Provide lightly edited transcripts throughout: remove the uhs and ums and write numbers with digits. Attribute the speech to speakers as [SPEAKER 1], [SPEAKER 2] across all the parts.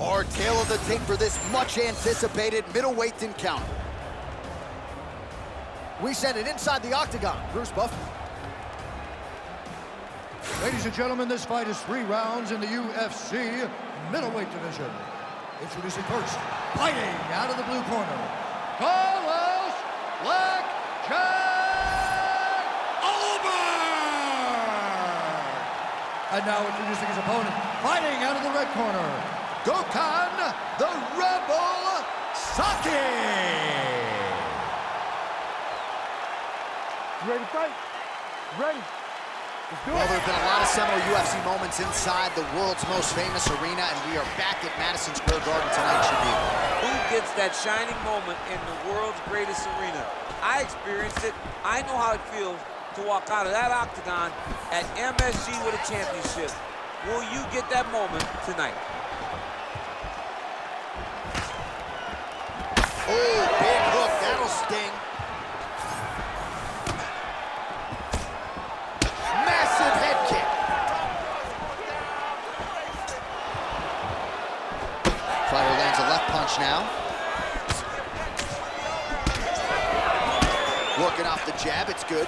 [SPEAKER 1] Our tale of the tape for this much-anticipated middleweight encounter. We send it inside the octagon. Bruce Buff.
[SPEAKER 2] Ladies and gentlemen, this fight is 3 rounds in the UFC middleweight division. Introducing first, fighting out of the blue corner, Carla Ulberg! And now introducing his opponent, fighting out of the red corner, Gokhan, the Rebel Saki!
[SPEAKER 3] Ready to fight? Ready.
[SPEAKER 1] Well, there have been a lot of seminal UFC moments inside the world's most famous arena, and we are back at Madison Square Garden tonight, Jiri.
[SPEAKER 4] Who gets that shining moment in the world's greatest arena? I experienced it. I know how it feels to walk out of that octagon at MSG with a championship. Will you get that moment tonight?
[SPEAKER 1] Oh, big hook. That'll sting. Massive head kick. Fighter lands a left punch now. Working off the jab, it's good.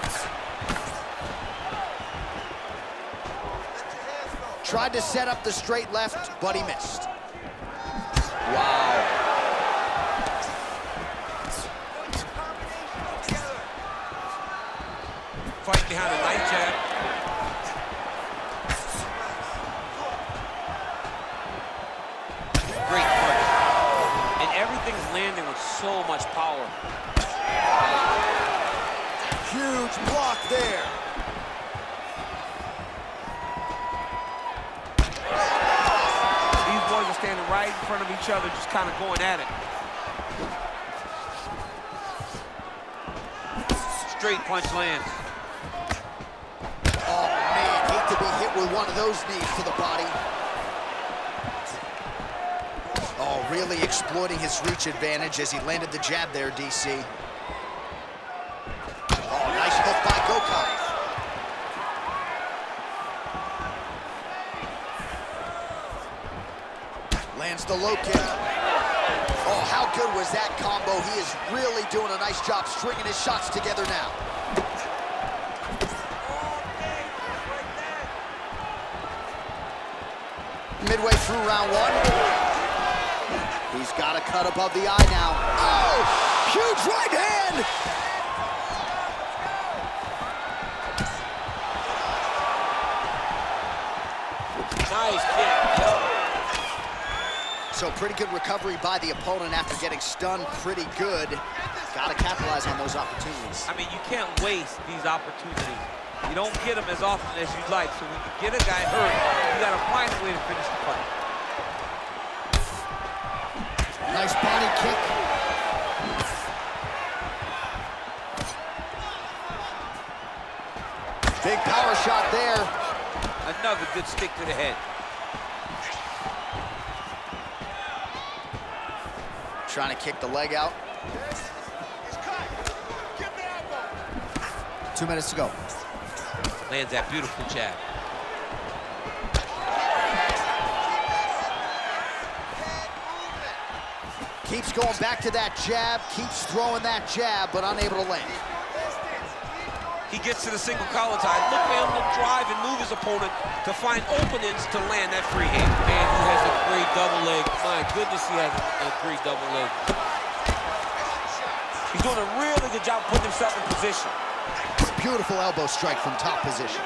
[SPEAKER 1] Tried to set up the straight left, but he missed. Wow.
[SPEAKER 4] Fight behind a nice jab. Great punch. And everything's landing with so much power.
[SPEAKER 1] Huge block there.
[SPEAKER 4] These boys are standing right in front of each other, just kind of going at it. Straight punch lands.
[SPEAKER 1] Oh, man, hate to be hit with one of those knees to the body. Oh, really exploiting his reach advantage as he landed the jab there, DC. Oh, nice hook by Gokhan. Lands the low kick. Oh, how good was that combo? He is really doing a nice job stringing his shots together now. Midway through round 1. He's got a cut above the eye now. Oh, huge right hand!
[SPEAKER 4] Nice kick.
[SPEAKER 1] So pretty good recovery by the opponent after getting stunned pretty good. Got to capitalize on those opportunities.
[SPEAKER 4] I mean, you can't waste these opportunities. You don't get them as often as you'd like. So when you get a guy hurt, you got to find a way to finish the fight.
[SPEAKER 1] Nice body kick. Big power shot there.
[SPEAKER 4] Another good stick to the head.
[SPEAKER 1] Trying to kick the leg out. 2 minutes to go.
[SPEAKER 4] Lands that beautiful jab.
[SPEAKER 1] Keeps going back to that jab, keeps throwing that jab, but unable to land.
[SPEAKER 4] He gets to the single collar tie. Look at him to drive and move his opponent to find openings to land that free hand. Man, he has a great double leg. My goodness, he has a great double leg. He's doing a really good job putting himself in position.
[SPEAKER 1] Beautiful elbow strike from top position.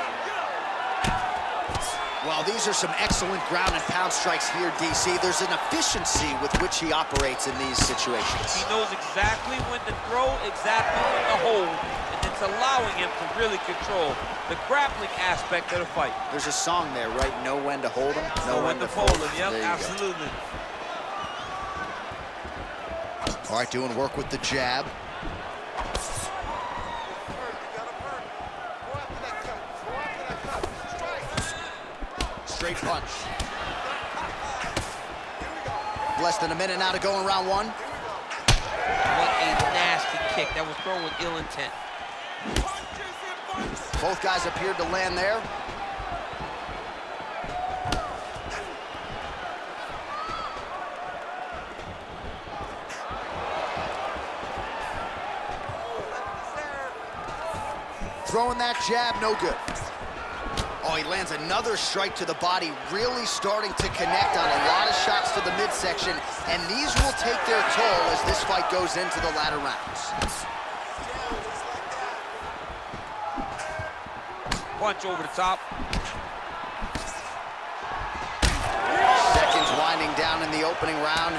[SPEAKER 1] Well, these are some excellent ground and pound strikes here, DC. There's an efficiency with which he operates in these situations.
[SPEAKER 4] He knows exactly when to throw, exactly when to hold, and it's allowing him to really control the grappling aspect of the fight.
[SPEAKER 1] There's a song there, right? Know when to hold him,
[SPEAKER 4] know when to fold him. Yep, absolutely.
[SPEAKER 1] All right, doing work with the jab. Straight punch. Less than a minute now to go in round 1.
[SPEAKER 4] What a nasty kick. That was thrown with ill intent.
[SPEAKER 1] Both guys appeared to land there. throwing that jab, no good. Oh, he lands another strike to the body, really starting to connect on a lot of shots to the midsection, and these will take their toll as this fight goes into the latter rounds.
[SPEAKER 4] Punch over the top.
[SPEAKER 1] Seconds winding down in the opening round.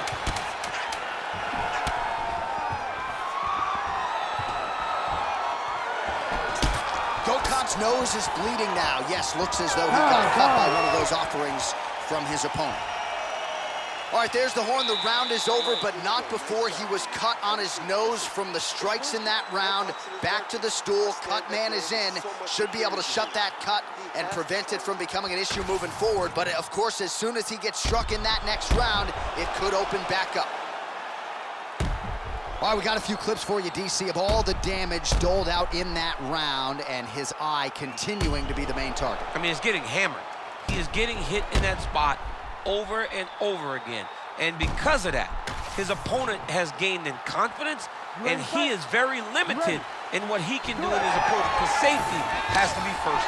[SPEAKER 1] Gokhan's nose is bleeding now. Yes, looks as though he got cut by one of those offerings from his opponent. All right, there's the horn. The round is over, but not before he was cut on his nose from the strikes in that round. Back to the stool. Cut man is in. Should be able to shut that cut and prevent it from becoming an issue moving forward. But, of course, as soon as he gets struck in that next round, it could open back up. All right, we got a few clips for you, DC, of all the damage doled out in that round, and his eye continuing to be the main target.
[SPEAKER 5] I mean, he's getting hammered. He is getting hit in that spot over and over again. And because of that, his opponent has gained in confidence, and he is very limited in what he can do in his approach, because safety has to be first.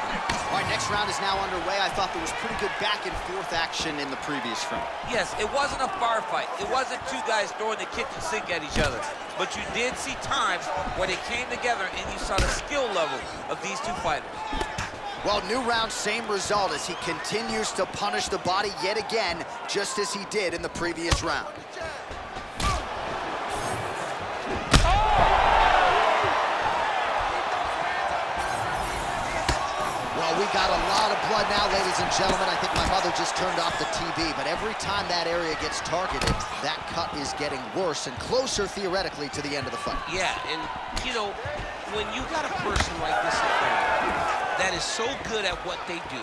[SPEAKER 1] All right, next round is now underway. I thought there was pretty good back and forth action in the previous round.
[SPEAKER 4] Yes, it wasn't a firefight. It wasn't two guys throwing the kitchen sink at each other. But you did see times where they came together and you saw the skill level of these two fighters.
[SPEAKER 1] Well, new round, same result as he continues to punish the body yet again, just as he did in the previous round. Well, we got a lot of blood now, ladies and gentlemen. I think my mother just turned off the TV, but every time that area gets targeted, that cut is getting worse and closer, theoretically, to the end of the fight.
[SPEAKER 5] Yeah, and, you know, when you got a person like this in front of you that is so good at what they do,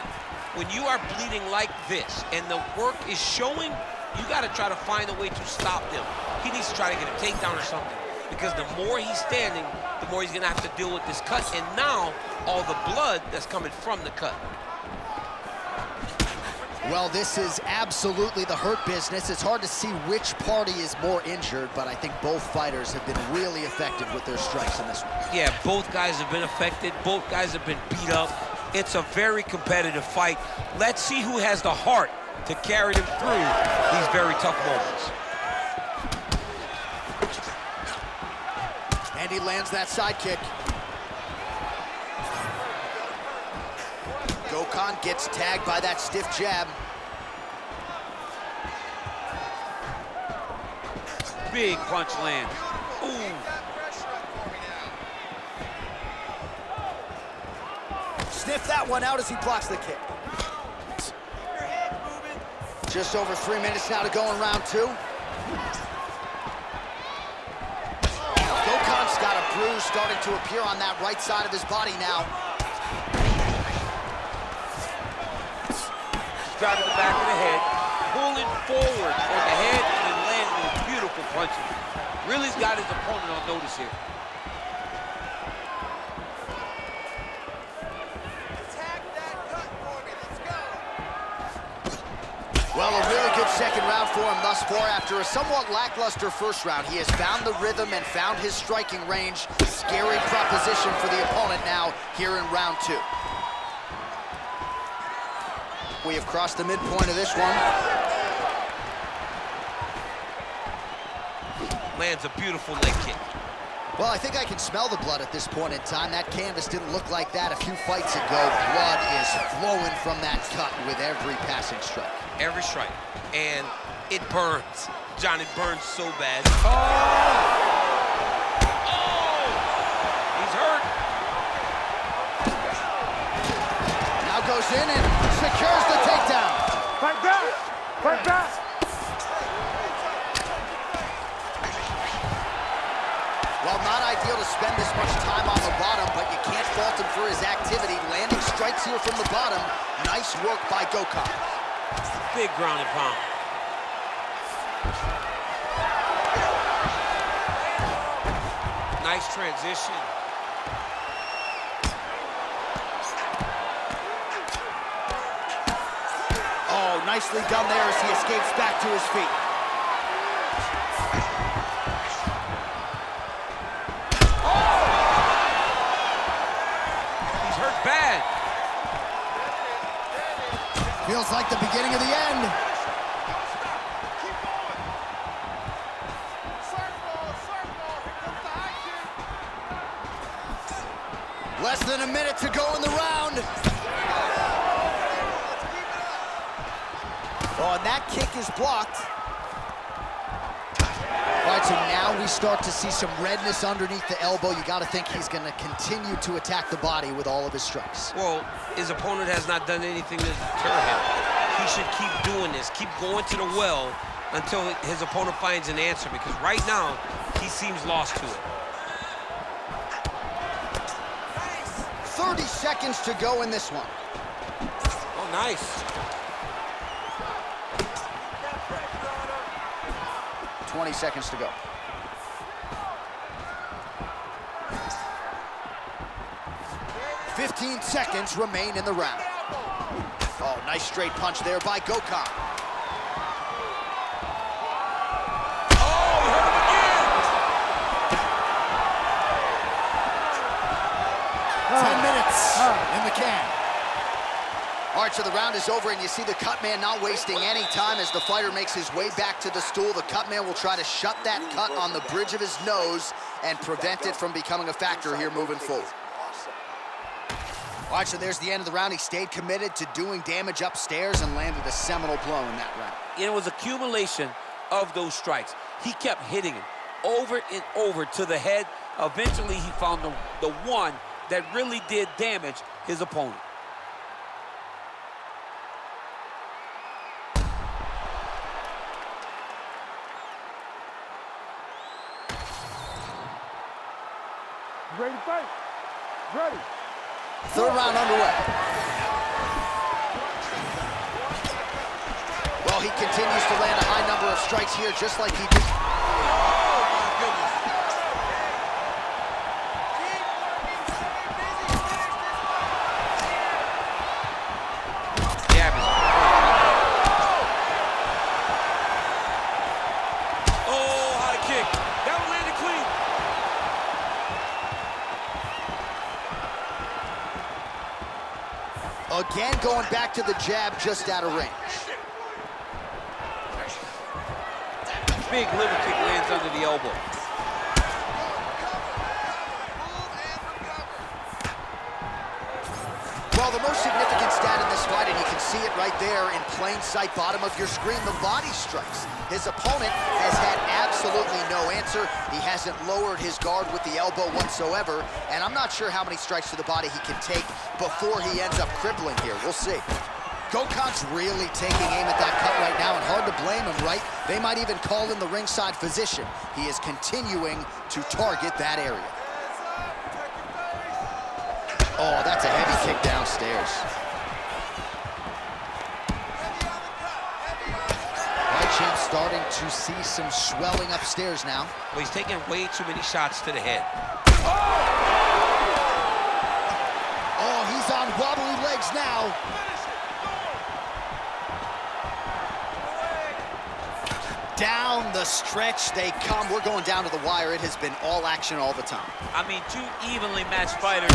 [SPEAKER 5] when you are bleeding like this and the work is showing, you got to try to find a way to stop them. He needs to try to get a takedown or something, because the more he's standing, the more he's going to have to deal with this cut, and now all the blood that's coming from the cut.
[SPEAKER 1] Well, this is absolutely the hurt business. It's hard to see which party is more injured, but I think both fighters have been really effective with their strikes in this one.
[SPEAKER 5] Yeah, both guys have been affected. Both guys have been beat up. It's a very competitive fight. Let's see who has the heart to carry them through these very tough moments.
[SPEAKER 1] And he lands that side kick. Gokhan gets tagged by that stiff jab.
[SPEAKER 4] Big punch land. Ooh.
[SPEAKER 1] Sniff that one out as he blocks the kick. Just over 3 minutes now to go in round two. Gokhan's got a bruise starting to appear on that right side of his body now.
[SPEAKER 4] Driving the back of the head, pulling forward on the head, and landing with beautiful punches. Really's got his opponent on notice here.
[SPEAKER 1] Well, a really good second round for him thus far. After a somewhat lackluster first round, he has found the rhythm and found his striking range. Scary proposition for the opponent now here in round two. We have crossed the midpoint of this one.
[SPEAKER 5] Lands a beautiful leg kick.
[SPEAKER 1] Well, I think I can smell the blood at this point in time. That canvas didn't look like that a few fights ago. Blood is flowing from that cut with every passing strike.
[SPEAKER 5] Every strike. And it burns. Johnny burns so bad. He's hurt.
[SPEAKER 1] Now goes in and secures the takedown.
[SPEAKER 3] Fight back! Fight back!
[SPEAKER 1] Well, not ideal to spend this much time on the bottom, but you can't fault him for his activity. Landing strikes here from the bottom. Nice work by Gokhan.
[SPEAKER 5] Big ground and pound. Nice transition.
[SPEAKER 1] Oh, nicely done there as he escapes back to his feet.
[SPEAKER 5] He
[SPEAKER 1] Feels like the beginning of the end. Less than a minute to go in the round. Oh, and that kick is blocked. All right, so now we start to see some redness underneath the elbow. You got to think he's going to continue to attack the body with all of his strikes.
[SPEAKER 5] Well, his opponent has not done anything to deter him. He should keep doing this, keep going to the well until his opponent finds an answer, because right now, he seems lost to it.
[SPEAKER 1] 30 seconds to go in this one.
[SPEAKER 4] Oh, nice.
[SPEAKER 1] 20 seconds to go. "15 seconds remain in the round." Oh, nice straight punch there by Gokhan.
[SPEAKER 4] Oh, he hurt him again.
[SPEAKER 1] 10 minutes in the can. All right, so the round is over, and you see the cut man not wasting any time as the fighter makes his way back to the stool. The cut man will try to shut that cut on the bridge of his nose and prevent it from becoming a factor here moving forward. All right, so there's the end of the round. He stayed committed to doing damage upstairs and landed a seminal blow in that round.
[SPEAKER 4] It was accumulation of those strikes. He kept hitting him over and over to the head. Eventually, he found the one that really did damage his opponent.
[SPEAKER 3] Ready to fight? Ready.
[SPEAKER 1] Third round underway. Well, he continues to land a high number of strikes here, just like he did.
[SPEAKER 4] Oh, my goodness.
[SPEAKER 5] Jab is
[SPEAKER 4] Oh, high kick. That one landed clean.
[SPEAKER 1] Again, going back to the jab just out of range.
[SPEAKER 4] Big liver kick lands under the elbow.
[SPEAKER 1] Well, the most significant stat in this fight, and you can see it right there in plain sight, bottom of your screen, the body strikes. His opponent has had absolutely no answer. He hasn't lowered his guard with the elbow whatsoever, and I'm not sure how many strikes to the body he can take before he ends up crippling here. We'll see. Gokhan's really taking aim at that cut right now, and hard to blame him, right? They might even call in the ringside physician. He is continuing to target that area. Oh, that's a heavy kick downstairs. Right, champ starting to see some swelling upstairs now.
[SPEAKER 5] well, he's taking way too many shots to the head.
[SPEAKER 1] Oh, he's on wobbly legs now. Down the stretch they come. We're going down to the wire. It has been all action all the time.
[SPEAKER 4] I mean, two evenly matched fighters.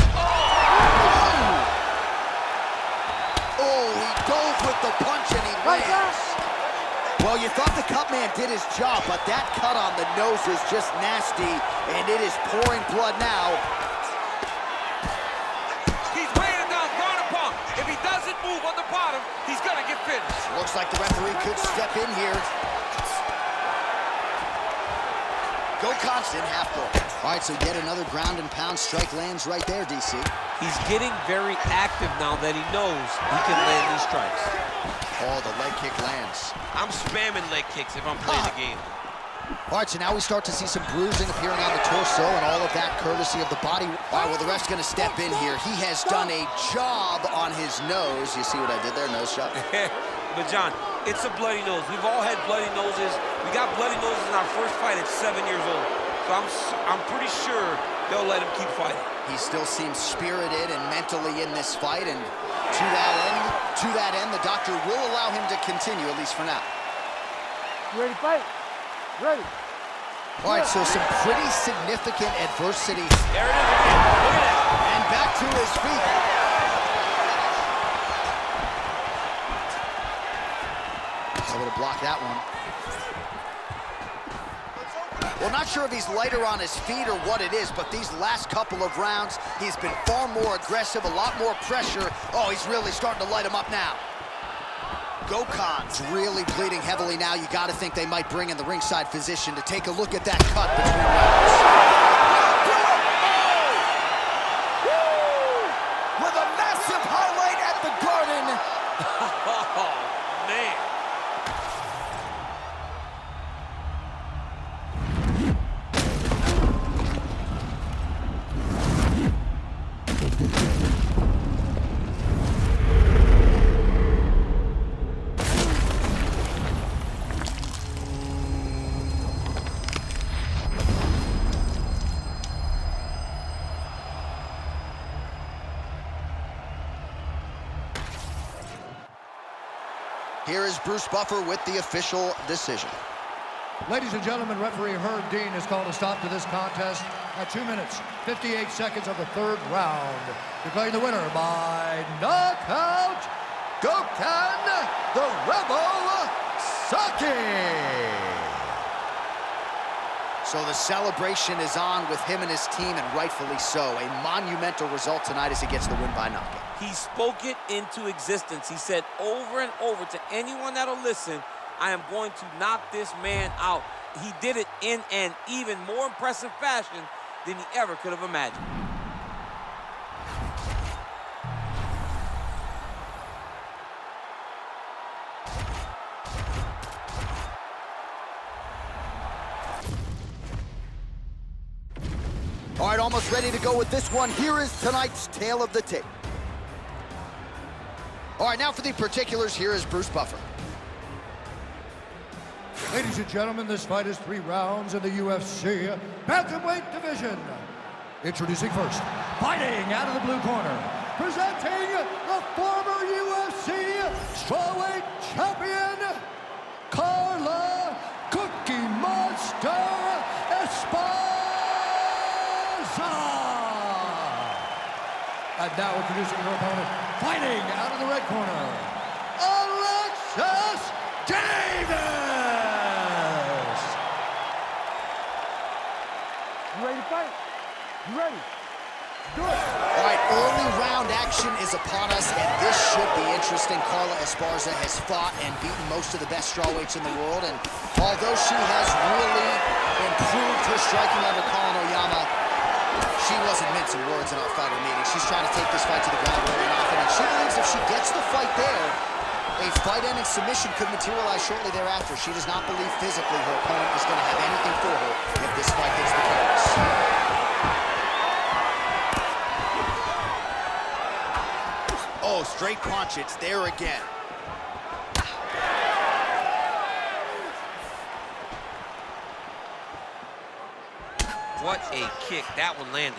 [SPEAKER 1] Oh, he dove with the punch and he lands. Well, you thought the cut man did his job, but that cut on the nose is just nasty, and it is pouring blood now.
[SPEAKER 4] He's weighing it down, ground and pound. If he doesn't move on the bottom, he's gonna get finished.
[SPEAKER 1] Looks like the referee could step in here. Gokhan's in half guard. All right, so yet another ground and pound strike lands right there, DC.
[SPEAKER 4] He's getting very active now that he knows he can land these strikes.
[SPEAKER 1] Oh, the leg kick lands.
[SPEAKER 5] I'm spamming leg kicks if I'm playing the game.
[SPEAKER 1] All right, so now we start to see some bruising appearing on the torso, and all of that courtesy of the body. All right, well, the ref's going to step in here. He has done a job on his nose. You see what I did there? Nose shot.
[SPEAKER 4] But, John, it's a bloody nose. We've all had bloody noses. We got bloody noses in our first fight at 7 years old. So I'm pretty sure they'll let him keep fighting.
[SPEAKER 1] He still seems spirited and mentally in this fight, and to that end, the doctor will allow him to continue, at least for now.
[SPEAKER 3] You ready to fight? Ready.
[SPEAKER 1] All right, so some pretty significant adversity.
[SPEAKER 4] There it is again. Look at that.
[SPEAKER 1] And back to his feet. Able to block that one. Well, not sure if he's lighter on his feet or what it is, but these last couple of rounds, he's been far more aggressive, a lot more pressure. Oh, he's really starting to light him up now. Gokhan's really bleeding heavily now. You got to think they might bring in the ringside physician to take a look at that cut between rounds.
[SPEAKER 2] With a massive highlight at the Garden.
[SPEAKER 5] Oh, man.
[SPEAKER 1] Here is Bruce Buffer with the official decision.
[SPEAKER 2] Ladies and gentlemen, referee Herb Dean has called a stop to this contest at 2 minutes, 58 seconds of the third round. Declaring the winner by knockout, Gokhan, the Rebel, Saki.
[SPEAKER 1] So the celebration is on with him and his team, and rightfully so. A monumental result tonight as he gets the win by knockout.
[SPEAKER 4] He spoke it into existence. He said over and over to anyone that'll listen, I am going to knock this man out. He did it in an even more impressive fashion than he ever could have imagined.
[SPEAKER 1] All right, almost ready to go with this one. Here is tonight's tale of the tape. All right, now for the particulars, here is Bruce Buffer.
[SPEAKER 2] Ladies and gentlemen, this fight is 3 rounds in the UFC bantamweight division. Introducing first, fighting out of the blue corner, presenting the former UFC strawweight champion, Carla Cookie Monster Esparza. And now introducing her opponent, fighting out of the red corner, Alexis Davis!
[SPEAKER 3] You ready to fight? You ready? Do it.
[SPEAKER 1] All right, early round action is upon us, and this should be interesting. Carla Esparza has fought and beaten most of the best strawweights in the world, and although she has really improved her striking under Colin Oyama, she wasn't mincing words in our fighter meeting. She's trying to take this fight to the ground very often, and she believes if she gets the fight there, a fight-ending submission could materialize shortly thereafter. She does not believe physically her opponent is going to have anything for her if this fight hits the canvas. Oh, straight punch. It's there again.
[SPEAKER 5] What a kick. That one landed.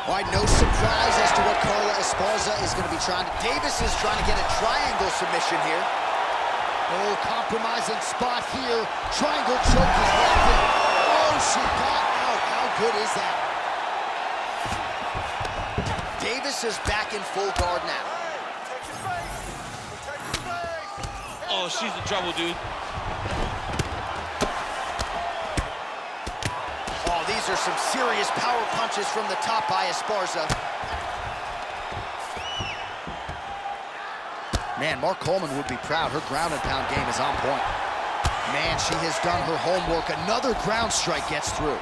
[SPEAKER 1] All right, no surprise as to what Carla Esparza is going to be trying to... Davis is trying to get a triangle submission here. Oh, compromising spot here. Triangle choke is locked in. Oh, she got out. How good is that? Davis is back in full guard now.
[SPEAKER 5] Oh, she's in trouble, dude.
[SPEAKER 1] Oh, these are some serious power punches from the top by Esparza. Man, Mark Coleman would be proud. Her ground and pound game is on point. Man, she has done her homework. Another ground strike gets through.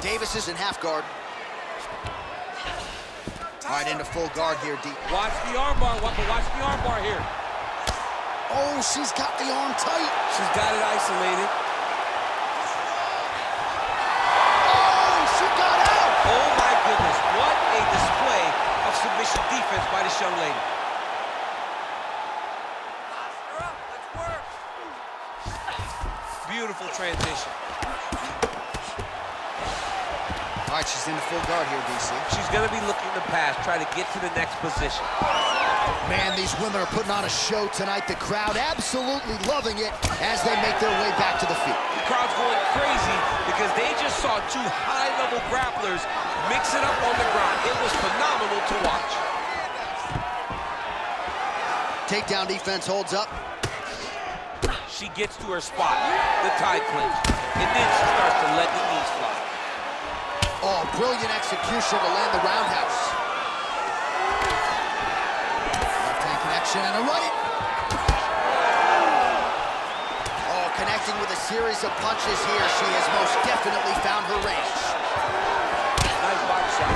[SPEAKER 1] Davis is in half guard. All right, into full guard here, deep.
[SPEAKER 4] Watch the armbar. Watch the armbar here.
[SPEAKER 1] Oh, she's got the arm tight.
[SPEAKER 4] She's got it isolated.
[SPEAKER 1] Oh, she got out.
[SPEAKER 5] Oh, my goodness. What a display of submission defense by this young lady. Beautiful transition.
[SPEAKER 1] All right, she's in the full guard here, DC.
[SPEAKER 5] She's going to be looking to pass, try to get to the next position.
[SPEAKER 1] Man, these women are putting on a show tonight. The crowd absolutely loving it as they make their way back to the feet.
[SPEAKER 5] The crowd's going crazy because they just saw 2 high-level grapplers mix it up on the ground. It was phenomenal to watch.
[SPEAKER 1] takedown defense holds up.
[SPEAKER 5] She gets to her spot, the tie clinch, and then she starts to let the knees fly.
[SPEAKER 1] Oh, brilliant execution to land the roundhouse. Left hand connection and a right. Oh, connecting with a series of punches here. She has most definitely found her range.
[SPEAKER 4] Nice body shot.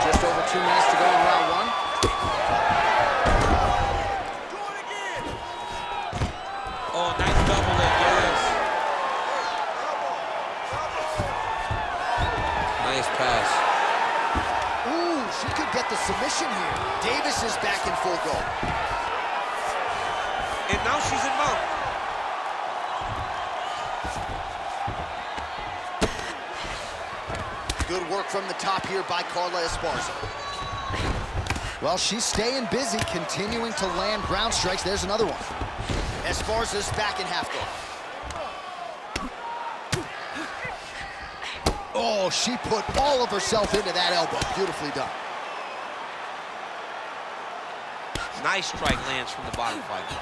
[SPEAKER 1] Just over 2 minutes to go in round one.
[SPEAKER 5] Oh, nice double leg, yes. Nice pass.
[SPEAKER 1] Ooh, she could get the submission here. Davis is back in full go.
[SPEAKER 5] And now she's in mount.
[SPEAKER 1] Good work from the top here by Carla Esparza. Well, she's staying busy, continuing to land ground strikes. There's another one. Esparza's back in half guard. Oh, she put all of herself into that elbow. Beautifully done.
[SPEAKER 5] Nice strike lands from the bottom fighter.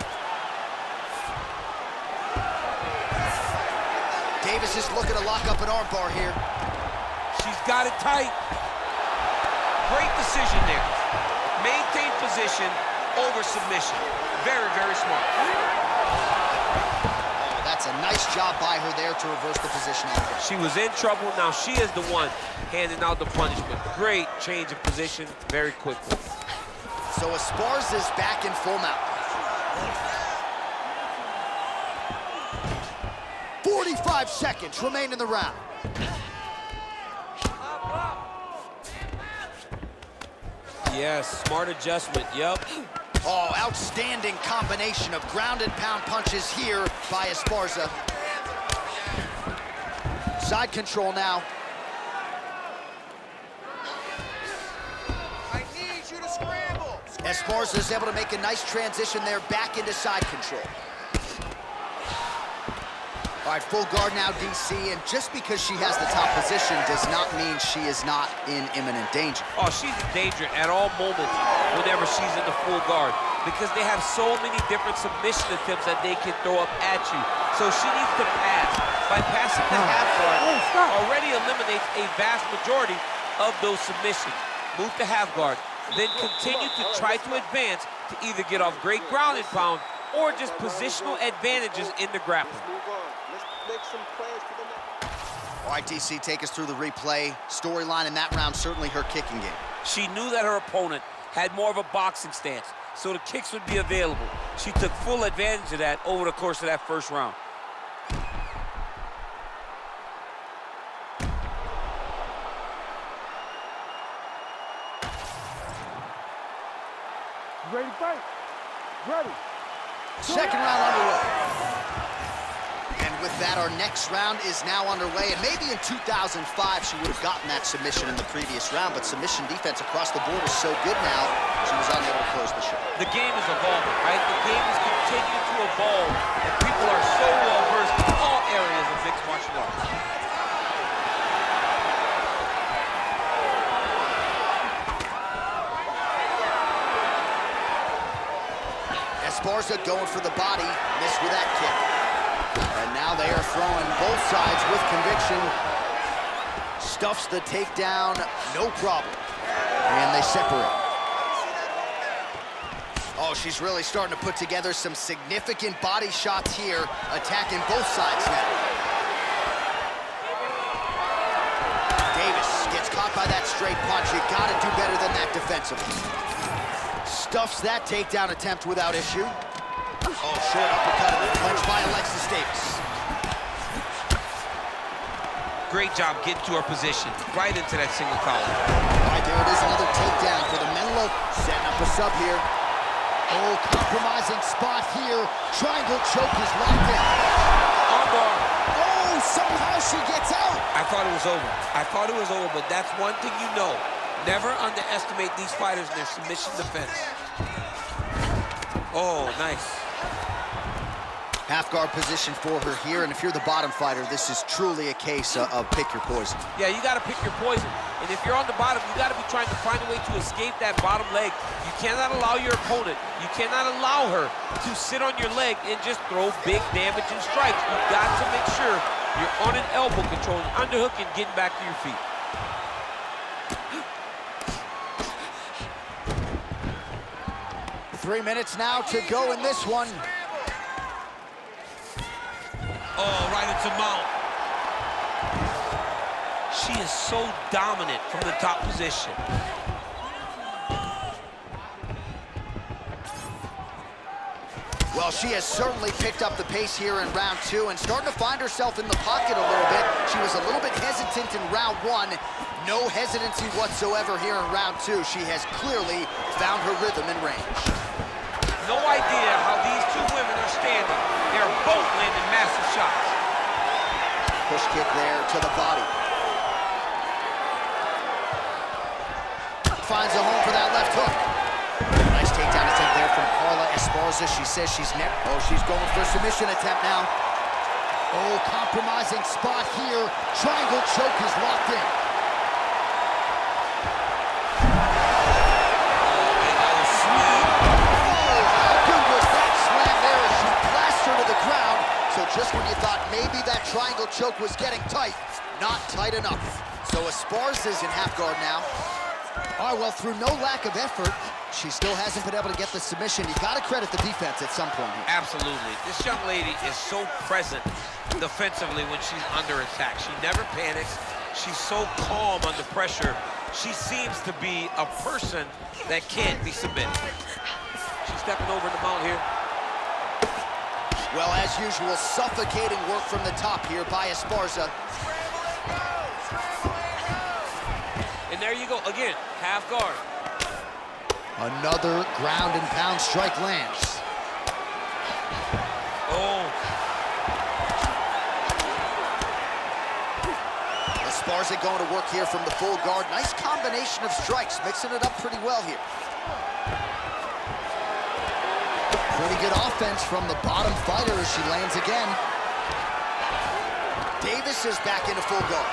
[SPEAKER 1] Davis is looking to lock up an armbar here.
[SPEAKER 5] She's got it tight. Great decision there. Maintain position over submission. Very, very smart.
[SPEAKER 1] Oh, that's a nice job by her there to reverse the position on her.
[SPEAKER 5] She was in trouble. Now she is the one handing out the punishment. Great change of position very quickly.
[SPEAKER 1] So Esparza's back in full mount. 45 seconds remain in the round.
[SPEAKER 5] Yes, smart adjustment, yep.
[SPEAKER 1] Oh, outstanding combination of ground and pound punches here by Esparza. Side control now.
[SPEAKER 6] I need you to scramble.
[SPEAKER 1] Esparza's able to make a nice transition there back into side control. All right, full guard now, DC, and just because she has the top position does not mean she is not in imminent danger.
[SPEAKER 5] Oh, she's in danger at all moments whenever she's in the full guard because they have so many different submission attempts that they can throw up at you. So she needs to pass. By passing the half guard, already eliminates a vast majority of those submissions. Move to half guard, then continue to try to advance to either get off great ground and pound or just positional advantages in the grappling.
[SPEAKER 1] All right, DC, take us through the replay. Storyline in that round, certainly her kicking game.
[SPEAKER 5] She knew that her opponent had more of a boxing stance, so the kicks would be available. She took full advantage of that over the course of that first round.
[SPEAKER 3] You ready to fight? Ready.
[SPEAKER 1] Second round underway. And with that, our next round is now underway. And maybe in 2005, she would have gotten that submission in the previous round, but submission defense across the board is so good now, she was unable to close the show.
[SPEAKER 5] The game is evolving, right? The game is continuing to evolve, and people are so well-versed in all areas of mixed martial arts.
[SPEAKER 1] Esparza going for the body, missed with that kick. And now they are throwing both sides with conviction. Stuffs the takedown, no problem. And they separate. Oh, she's really starting to put together some significant body shots here, attacking both sides now. Davis gets caught by that straight punch. You gotta do better than that defensively. Stuffs that takedown attempt without issue. Oh, short uppercut in the clinch by Alexis Davis.
[SPEAKER 5] Great job getting to her position, right into that single collar.
[SPEAKER 1] All right, there it is, another takedown for the Menlo. Setting up a sub here. Oh, compromising spot here. Triangle choke is locked in.
[SPEAKER 5] Armbar.
[SPEAKER 1] Oh, somehow she gets out.
[SPEAKER 5] I thought it was over. I thought it was over, but that's one thing you know. Never underestimate these fighters in their submission defense. Oh, nice.
[SPEAKER 1] Half guard position for her here, and if you're the bottom fighter, this is truly a case of pick your poison.
[SPEAKER 5] Yeah, you got to pick your poison.
[SPEAKER 4] And if you're on the bottom, you got to be trying to find a way to escape that bottom leg. You cannot allow your opponent, you cannot allow her to sit on your leg and just throw big damaging strikes. You've got to make sure you're on an elbow, controlling underhook and getting back to your feet.
[SPEAKER 1] Three minutes now to go in this one.
[SPEAKER 5] Oh, right into mount. She is so dominant from the top position.
[SPEAKER 1] Well, she has certainly picked up the pace here in round two and starting to find herself in the pocket a little bit. She was a little bit hesitant in round one. No hesitancy whatsoever here in round two. She has clearly found her rhythm and range.
[SPEAKER 5] No idea how these two women are standing. They're both landing massive shots.
[SPEAKER 1] Push kick there to the body. Finds a home for that left hook. Nice takedown attempt there from Carla Esparza. She says she's she's going for a submission attempt now. Oh, compromising spot here. Triangle choke is locked in. Just when you thought maybe that triangle choke was getting tight, not tight enough. So Esparza's in half guard now. All right, well, through no lack of effort, she still hasn't been able to get the submission. You got to credit the defense at some point here.
[SPEAKER 5] Absolutely. This young lady is so present defensively when she's under attack. She never panics. She's so calm under pressure. She seems to be a person that can't be submitted.
[SPEAKER 4] She's stepping over the mount here.
[SPEAKER 1] Well, as usual, suffocating work from the top here by Esparza.
[SPEAKER 4] And there you go, again, half guard.
[SPEAKER 1] Another ground and pound strike lands.
[SPEAKER 5] Oh.
[SPEAKER 1] Esparza going to work here from the full guard. Nice combination of strikes, mixing it up pretty well here. Pretty good offense from the bottom fighter as she lands again. Davis is back into full guard.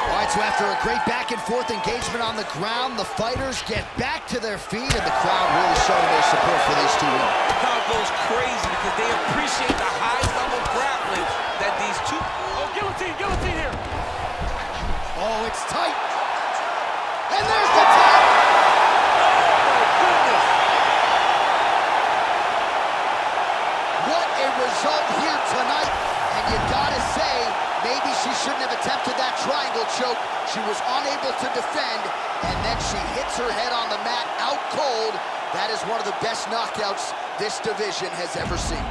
[SPEAKER 1] All right, so after a great back and forth engagement on the ground, the fighters get back to their feet and the crowd really showing their support for these two women.
[SPEAKER 5] The crowd goes crazy because they appreciate the high level grappling that these two...
[SPEAKER 3] Oh, guillotine here.
[SPEAKER 1] Oh, it's tight. And there's the tap. Result here tonight, and you gotta say, maybe she shouldn't have attempted that triangle choke. She was unable to defend, and then she hits her head on the mat out cold. That is one of the best knockouts this division has ever seen.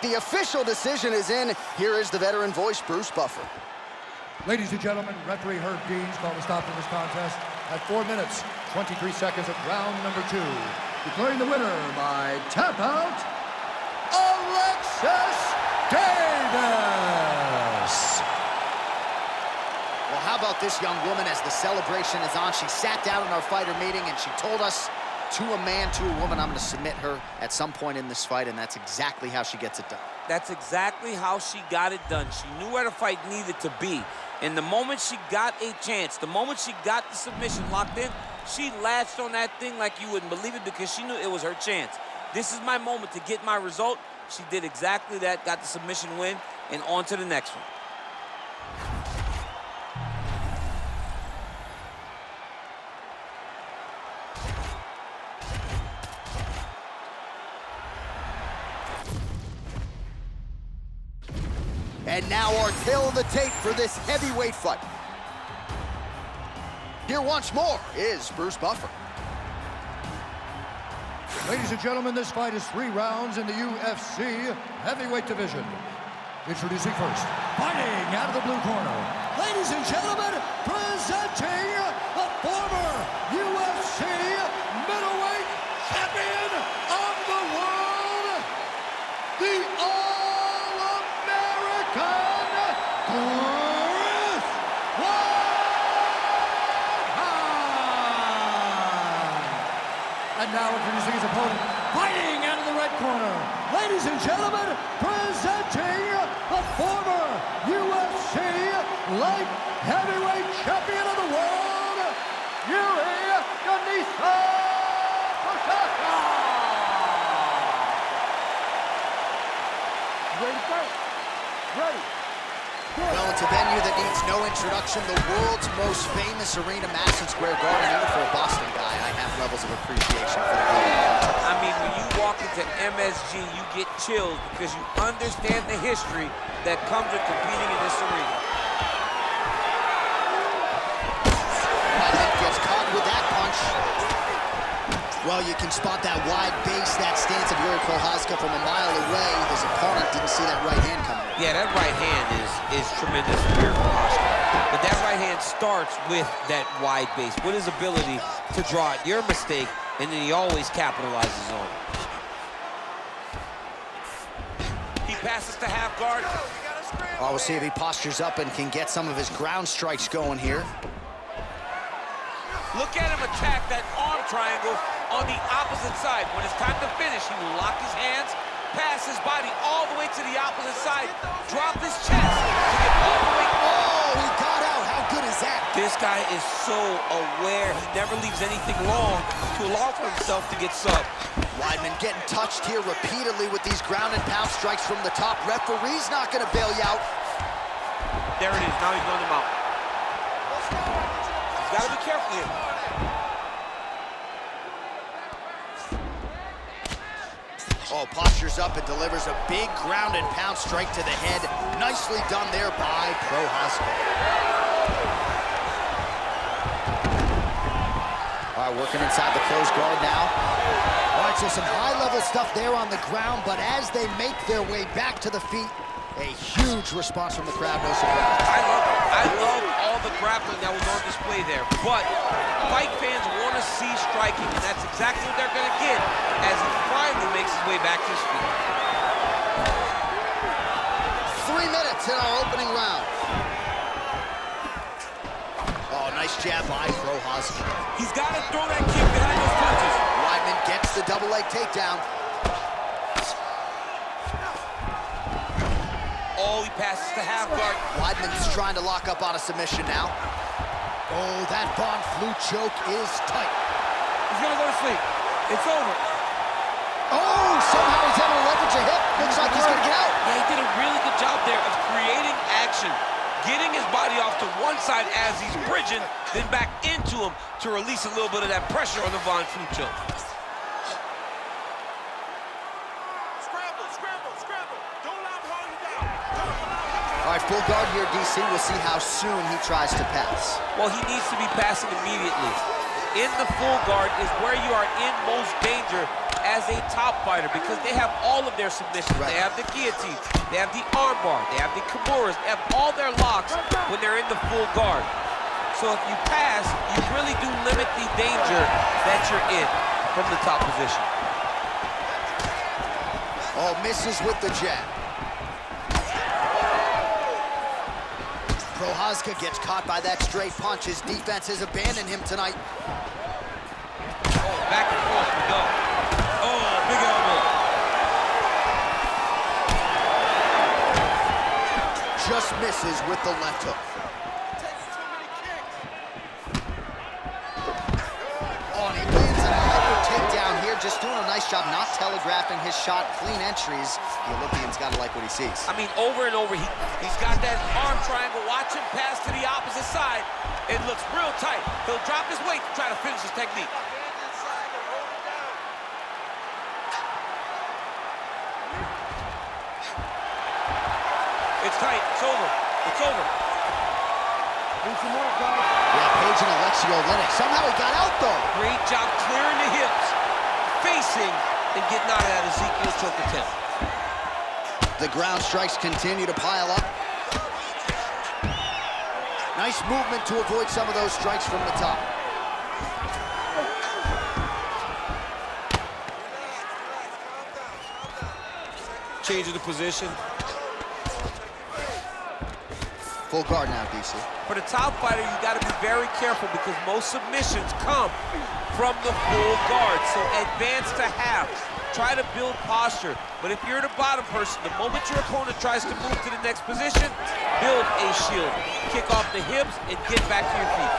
[SPEAKER 1] The official decision is in. Here is the veteran voice, Bruce Buffer.
[SPEAKER 2] Ladies and gentlemen, referee Herb Deans called a stop to this contest at 4 minutes, 23 seconds of round number 2. Declaring the winner by tap out, Alexis Davis.
[SPEAKER 1] Well, how about this young woman as the celebration is on? She sat down in our fighter meeting and she told us, to a man, to a woman, I'm going to submit her at some point in this fight, and that's exactly how she gets it done.
[SPEAKER 4] That's exactly how she got it done. She knew where the fight needed to be. And the moment she got a chance, the moment she got the submission locked in, she latched on that thing like you wouldn't believe it because she knew it was her chance. This is my moment to get my result. She did exactly that, got the submission win, and on to the next one.
[SPEAKER 1] And now our tail of the tape for this heavyweight fight. Here once more is Bruce Buffer.
[SPEAKER 2] Ladies and gentlemen, this fight is 3 rounds in the UFC heavyweight division. Introducing first, fighting out of the blue corner. Ladies and gentlemen, presenting the former UFC middleweight champion of the world, the And now introducing his opponent, fighting out of the red red corner, ladies and gentlemen, presenting the former UFC light heavyweight champion of the world, Jiri Prochazka!
[SPEAKER 3] Ready to fight? Ready.
[SPEAKER 1] Well, it's a venue that needs no introduction. The world's most famous arena, Madison Square Garden. Even for a Boston guy, I have levels of appreciation for the building.
[SPEAKER 4] I mean, when you walk into MSG, you get chills because you understand the history that comes with competing in this arena.
[SPEAKER 1] Weidman gets caught with that punch. Well, you can spot that wide base, that stance of Jiri Prochazka from a mile away. His opponent didn't see that right hand coming.
[SPEAKER 5] Yeah, that right hand is tremendous for Jiri Prochazka. But that right hand starts with that wide base, with his ability to draw at your mistake, and then he always capitalizes on it.
[SPEAKER 4] He passes to half guard.
[SPEAKER 1] Oh, we'll see if he postures up and can get some of his ground strikes going here.
[SPEAKER 4] Look at him attack that arm triangle on the opposite side. When it's time to finish, he will lock his hands, pass his body all the way to the opposite side, drop his chest to get all the way.
[SPEAKER 1] Oh, he got out. How good is that?
[SPEAKER 5] This guy is so aware. He never leaves anything long to allow for himself to get subbed.
[SPEAKER 1] Weidman getting touched here repeatedly with these ground and pound strikes from the top. Referee's not going to bail you out.
[SPEAKER 4] There it is. Now he's on him out. He's got to be careful here.
[SPEAKER 1] Oh, postures up and delivers a big ground and pound strike to the head. Nicely done there by Prochazka. All right, working inside the closed guard now. All right, so some high-level stuff there on the ground, but as they make their way back to the feet, a huge response from the crowd, no surprise.
[SPEAKER 5] I love all the grappling that was on display there, but fight fans want to see striking, and that's exactly what they're going to get as he finally makes his way back to his feet.
[SPEAKER 1] 3 minutes in our opening round. Oh, nice jab by Prochazka.
[SPEAKER 4] He's got to throw that kick behind those punches.
[SPEAKER 1] Weidman gets the double leg takedown.
[SPEAKER 4] Oh, he passes to half guard.
[SPEAKER 1] Weidman's trying to lock up on a submission now. Oh, that Von Flue choke is tight.
[SPEAKER 4] He's gonna go to sleep. It's over.
[SPEAKER 1] Oh, somehow he's able to leverage a hip. Looks like he's gonna get out.
[SPEAKER 5] Yeah, he did a really good job there of creating action, getting his body off to one side as he's bridging, then back into him to release a little bit of that pressure on the Von Flue choke.
[SPEAKER 1] All right, full guard here, DC. We'll see how soon he tries to pass.
[SPEAKER 5] Well, he needs to be passing immediately. In the full guard is where you are in most danger as a top fighter because they have all of their submissions.
[SPEAKER 1] Right.
[SPEAKER 5] They have the guillotine, they have the armbar, they have the kimuras, they have all their locks when they're in the full guard. So if you pass, you really do limit the danger that you're in from the top position.
[SPEAKER 1] Oh, misses with the jab. Prochazka gets caught by that straight punch. His defense has abandoned him tonight.
[SPEAKER 5] Oh, back and forth we go. Oh, big elbow.
[SPEAKER 1] Just misses with the left hook. Oh, and he lands a hyper takedown here. Just doing a nice job not telegraphing his shot. Clean entries. The Olympian's got to like what he sees.
[SPEAKER 5] I mean, over and over, he's got that arm triangle. Watch him pass to the opposite side. It looks real tight. He'll drop his weight to try to finish his technique. It's tight. It's over. It's over.
[SPEAKER 3] Need some more, guys.
[SPEAKER 1] Yeah, Page and Alexis Olenek. Somehow he got out, though.
[SPEAKER 5] Great job clearing the hips, facing, and getting out of that Ezekiel choke attempt.
[SPEAKER 1] The ground strikes continue to pile up. Nice movement to avoid some of those strikes from the top.
[SPEAKER 5] Change of the position.
[SPEAKER 1] Full guard now, DC.
[SPEAKER 4] For the top fighter, you got to be very careful because most submissions come from the full guard. So advance to half. try to build posture. But if you're the bottom person, the moment your opponent tries to move to the next position, build a shield. Kick off the hips and get back to your feet.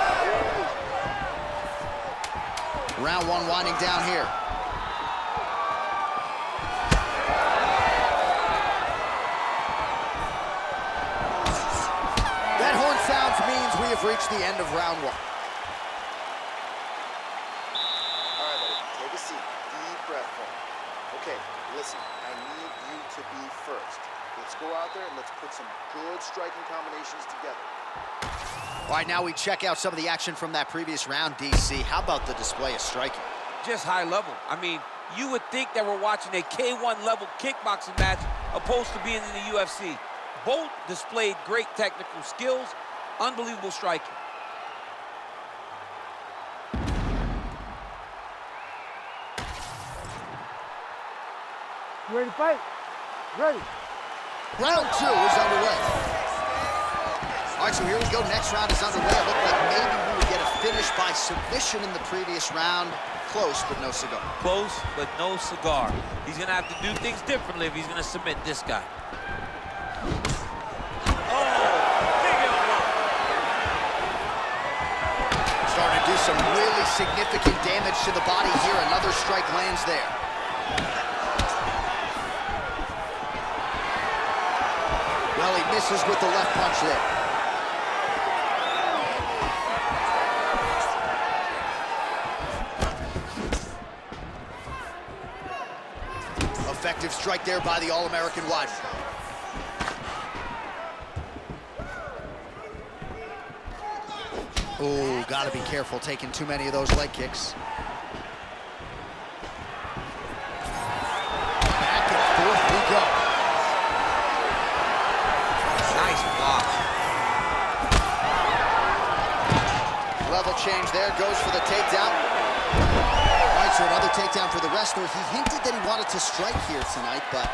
[SPEAKER 1] Round one winding down here. That horn sounds means we have reached the end of round one.
[SPEAKER 6] All right, buddy, take a seat. Deep breath for me. Okay, listen, I need you to be first. Let's go out there and let's put some good striking combinations together.
[SPEAKER 1] All right, now we check out some of the action from that previous round, DC. How about the display of striking?
[SPEAKER 4] Just high level. I mean, you would think that we're watching a K1 level kickboxing match opposed to being in the UFC. Both displayed great technical skills, unbelievable striking.
[SPEAKER 3] You ready to fight? Ready.
[SPEAKER 1] Round two is underway. All right, so here we go. Next round is underway. It looked like maybe we would get a finish by submission in the previous round. Close, but no cigar.
[SPEAKER 4] Close, but no cigar. He's gonna have to do things differently if he's gonna submit this guy.
[SPEAKER 1] Starting to do some really significant damage to the body here. Another strike lands there. Well, he misses with the left punch there. Effective strike there by the All-American Weidman. Oh, gotta be careful taking too many of those leg kicks. Back and forth we go.
[SPEAKER 4] Nice block.
[SPEAKER 1] Level change there, goes for the takedown. All right, so another takedown for the wrestler. He hinted that he wanted to strike here tonight, but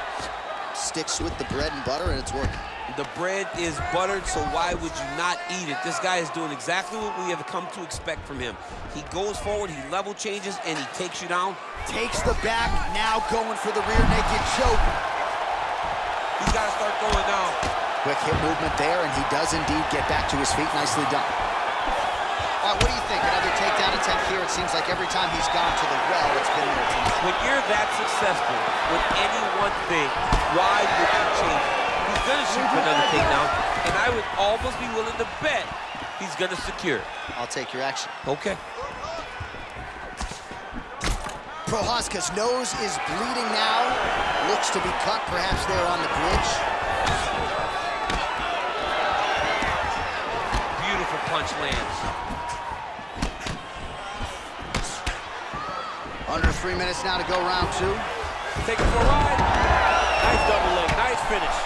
[SPEAKER 1] sticks with the bread and butter, and it's working.
[SPEAKER 4] The bread is buttered, so why would you not eat it? This guy is doing exactly what we have come to expect from him. He goes forward, he level changes, and he takes you down.
[SPEAKER 1] Takes the back, now going for the rear naked choke.
[SPEAKER 4] He's got to start going down.
[SPEAKER 1] Quick hip movement there, and he does indeed get back to his feet. Nicely done. All right, what do you think? Another takedown attempt here. It seems like every time he's gone to the well, it's been there tonight.
[SPEAKER 4] When you're that successful with any one thing, why would you change it? He's gonna shoot for another takedown, and I would almost be willing to bet he's gonna secure it.
[SPEAKER 1] I'll take your action.
[SPEAKER 4] Okay.
[SPEAKER 1] Prochazka's nose is bleeding now. Looks to be cut, perhaps there on the bridge.
[SPEAKER 4] Beautiful punch lands.
[SPEAKER 1] Under 3 minutes now to go, round two.
[SPEAKER 4] Take it for a ride. Nice double leg, nice finish.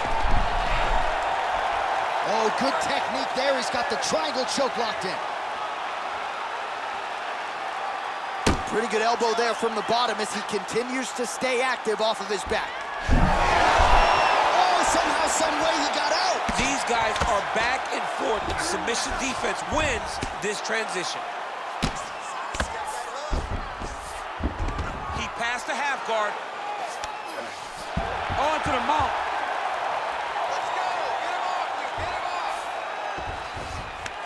[SPEAKER 1] Oh, good technique there. He's got the triangle choke locked in. Pretty good elbow there from the bottom as he continues to stay active off of his back. Oh, somehow, some way he got out.
[SPEAKER 4] These guys are back and forth, and submission defense wins this transition. He passed the half guard. On to the mount.
[SPEAKER 6] Let's go! Get him off you! Get him off!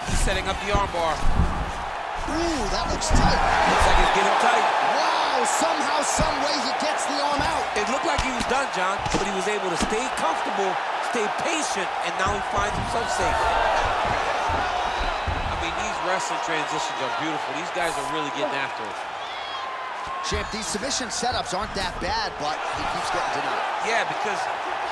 [SPEAKER 4] He's setting up the armbar.
[SPEAKER 1] Ooh, that looks tight.
[SPEAKER 4] Looks like it's getting tight.
[SPEAKER 1] Wow, somehow, some way he gets the arm out.
[SPEAKER 4] It looked like he was done, John, but he was able to stay comfortable, stay patient, and now he finds himself safe. I mean, these wrestling transitions are beautiful. These guys are really getting after it.
[SPEAKER 1] Champ, these submission setups aren't that bad, but he keeps getting denied.
[SPEAKER 4] Yeah, because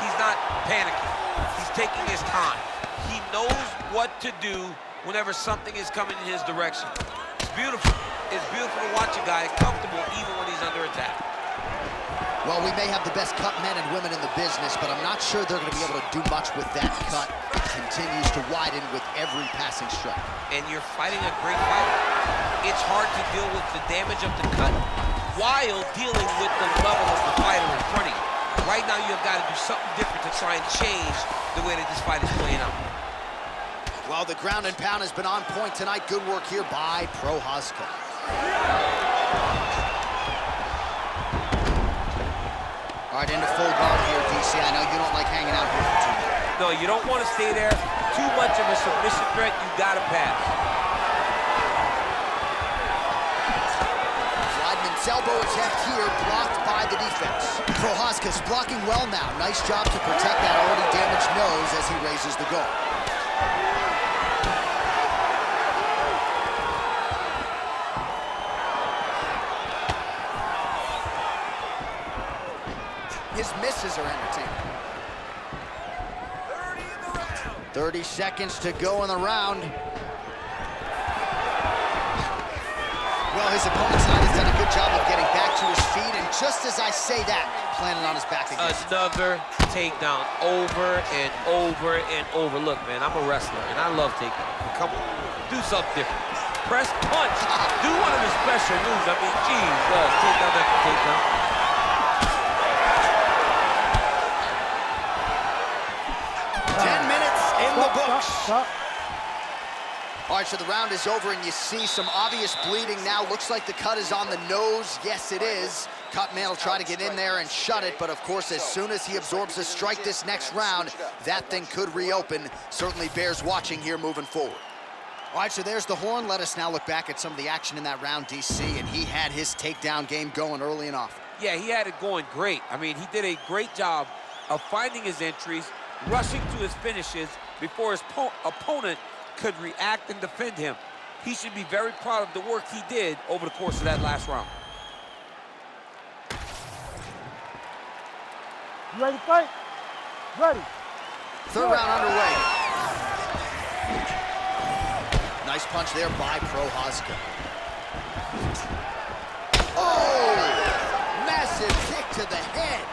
[SPEAKER 4] he's not panicking. He's taking his time. He knows what to do whenever something is coming in his direction. It's beautiful. It's beautiful to watch a guy comfortable even when he's under attack.
[SPEAKER 1] Well, we may have the best cut men and women in the business, but I'm not sure they're going to be able to do much with that cut. It continues to widen with every passing strike.
[SPEAKER 4] And you're fighting a great fight. It's hard to deal with the damage of the cut while dealing with the level of the fighter in front of you. Right now, you've got to do something different to try and change the way that this fight is playing out.
[SPEAKER 1] Well, the ground and pound has been on point tonight. Good work here by Prochazka. All right, into full guard here, DC. I know you don't like hanging out here for too long.
[SPEAKER 5] No, you don't want to stay there. Too much of a submission threat, you got to pass.
[SPEAKER 1] Weidman's elbow attempt here, blocked by the defense. Prochazka's blocking well now. Nice job to protect that already damaged nose as he raises the guard. His misses are entertaining. 30 seconds to go in the round. Well, his opponent's side has done a good job of getting back to his feet, and just as I say that, planning on his back again.
[SPEAKER 5] Another takedown over and over and over. Look, man, I'm a wrestler, and I love takedown. Come on, do something different. Press punch. Do one of his special moves. I mean, geez, takedown after takedown.
[SPEAKER 1] 10 minutes in the books.
[SPEAKER 3] Stop.
[SPEAKER 1] All right, so the round is over, and you see some obvious bleeding now. Looks like the cut is on the nose. Yes, it is. Cutman will try to get in there and shut it, but of course, as soon as he absorbs a strike this next round, that thing could reopen. Certainly bears watching here moving forward. All right, so there's the horn. Let us now look back at some of the action in that round, DC, and he had his takedown game going early and often.
[SPEAKER 5] Yeah, he had it going great. I mean, he did a great job of finding his entries, rushing to his finishes before his opponent could react and defend him. He should be very proud of the work he did over the course of that last round.
[SPEAKER 3] You ready to fight? Ready.
[SPEAKER 1] Third round underway. Nice punch there by Prochazka. Oh! Massive kick to the head.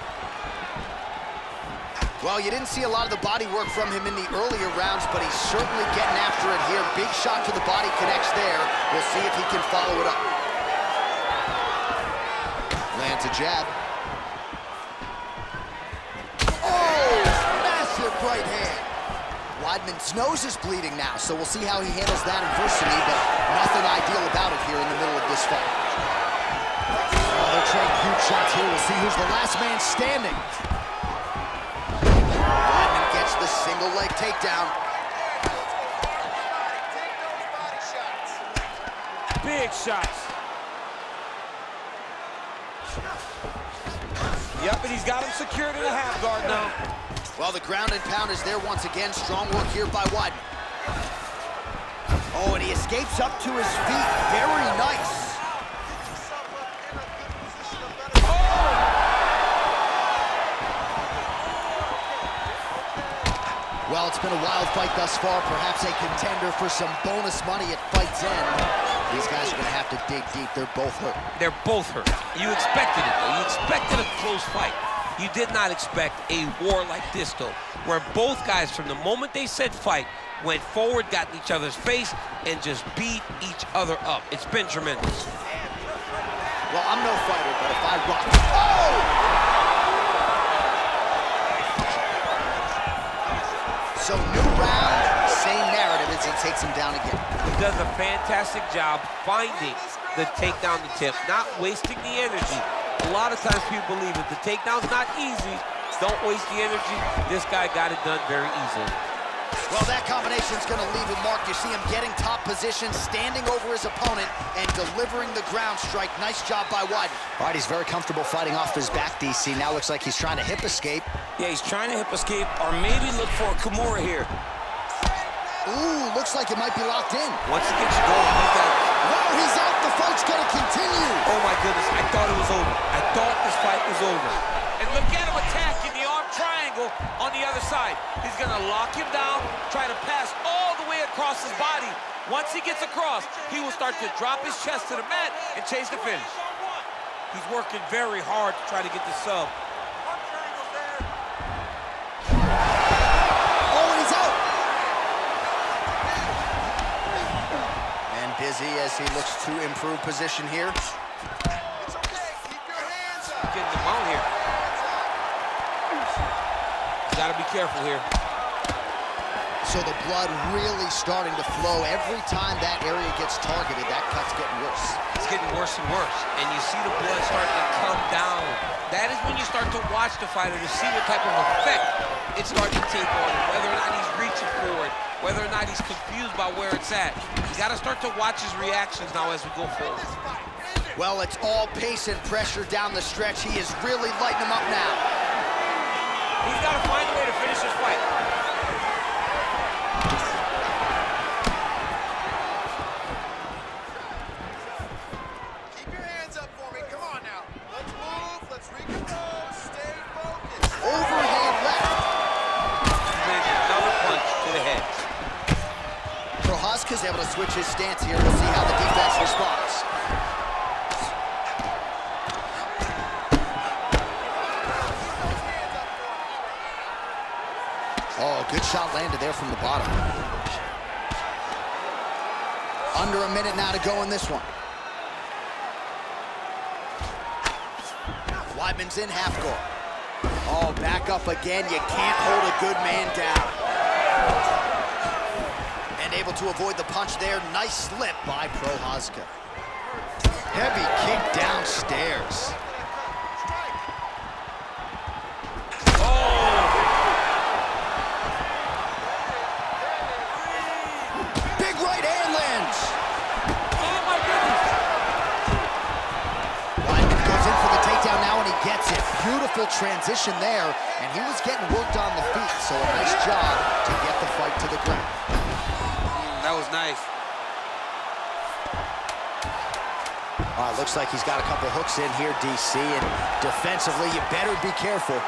[SPEAKER 1] Well, you didn't see a lot of the body work from him in the earlier rounds, but he's certainly getting after it here. Big shot to the body connects there. We'll see if he can follow it up. Lands a jab. Oh! Massive right hand. Weidman's nose is bleeding now, so we'll see how he handles that adversity, but nothing ideal about it here in the middle of this fight. Oh, they're trading huge shots here. We'll see who's the last man standing. Weidman gets the single leg takedown.
[SPEAKER 5] Big shots. Yep, and he's got him secured in a half guard now.
[SPEAKER 1] Well, the ground and pound is there once again. Strong work here by Weidman. Oh, and he escapes up to his feet. Very nice. Well, it's been a wild fight thus far. Perhaps a contender for some bonus money at fight's end. These guys are going to have to dig deep. They're both hurt.
[SPEAKER 5] They're both hurt. You expected it, though. You expected a close fight. You did not expect a war like this, though, where both guys, from the moment they said fight, went forward, got in each other's face, and just beat each other up. It's been tremendous.
[SPEAKER 1] Well, I'm no fighter, but if I rock... Oh! So new round, same narrative as he takes him down again.
[SPEAKER 5] He does a fantastic job finding the takedown to tip, not wasting the energy. A lot of times people believe if the takedown's not easy, don't waste the energy. This guy got it done very easily.
[SPEAKER 1] Well, that combination's going to leave a mark. You see him getting top position, standing over his opponent, and delivering the ground strike. Nice job by Weidman. All right, he's very comfortable fighting off his back, DC. Now looks like he's trying to hip escape.
[SPEAKER 7] Yeah, he's trying to hip escape, or maybe look for a Kimura here.
[SPEAKER 1] Ooh, looks like it might be locked in.
[SPEAKER 5] Once he gets going, he's got it.
[SPEAKER 1] Whoa, he's out. The fight's going to continue.
[SPEAKER 5] Oh, my goodness. I thought it was over. I thought this fight was over.
[SPEAKER 4] And look at him attacking the arm triangle on the other side. He's going to lock him down, try to pass all the way across his body. Once he gets across, he will start to drop his chest to the mat and chase the finish.
[SPEAKER 5] He's working very hard to try to get the sub.
[SPEAKER 1] Oh, and he's out. And busy as he looks to improve position here.
[SPEAKER 6] It's okay. Keep your hands up.
[SPEAKER 5] Getting the mount here. Got to be careful here.
[SPEAKER 1] So the blood really starting to flow. Every time that area gets targeted, that cut's getting worse.
[SPEAKER 5] It's getting worse and worse. And you see the blood starting to come down. That is when you start to watch the fighter to see what type of effect it's starting to take on him, whether or not he's reaching for it, whether or not he's confused by where it's at. You got to start to watch his reactions now as we go forward.
[SPEAKER 1] Well, it's all pace and pressure down the stretch. He is really lighting them up now.
[SPEAKER 4] He's got to find a way to finish this fight.
[SPEAKER 6] Keep your hands up for me. Come on now. Let's move. Let's recompose. Stay focused.
[SPEAKER 1] Overhand left.
[SPEAKER 5] Another punch to the head.
[SPEAKER 1] Prochazka's able to switch his stance here. We'll see how the defense responds. Oh, good shot landed there from the bottom. Under a minute now to go in this one. Weidman's in half guard. Oh, back up again. You can't hold a good man down. And able to avoid the punch there. Nice slip by Prochazka. Heavy kick downstairs. Beautiful transition there, and he was getting worked on the feet, so a nice job to get the fight to the ground.
[SPEAKER 4] That was nice.
[SPEAKER 1] Looks like he's got a couple hooks in here, DC, and defensively, you better be careful.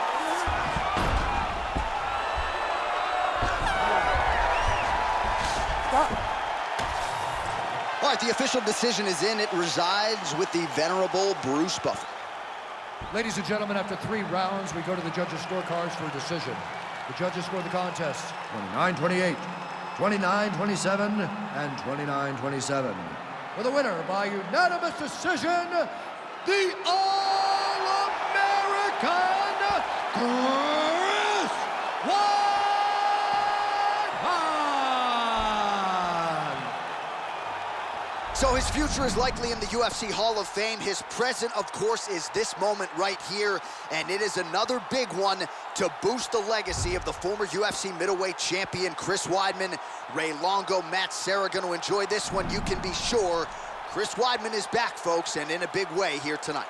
[SPEAKER 1] All right, the official decision is in. It resides with the venerable Bruce Buffer.
[SPEAKER 2] Ladies and gentlemen, after 3 rounds, we go to the judges' scorecards for a decision. The judges score the contest 29-28, 29-27, and 29-27. For the winner by unanimous decision, the All-American Chris Weidman!
[SPEAKER 1] So his future is likely in the UFC Hall of Fame. His present, of course, is this moment right here, and it is another big one to boost the legacy of the former UFC middleweight champion, Chris Weidman. Ray Longo, Matt Serra going to enjoy this one, you can be sure. Chris Weidman is back, folks, and in a big way here tonight.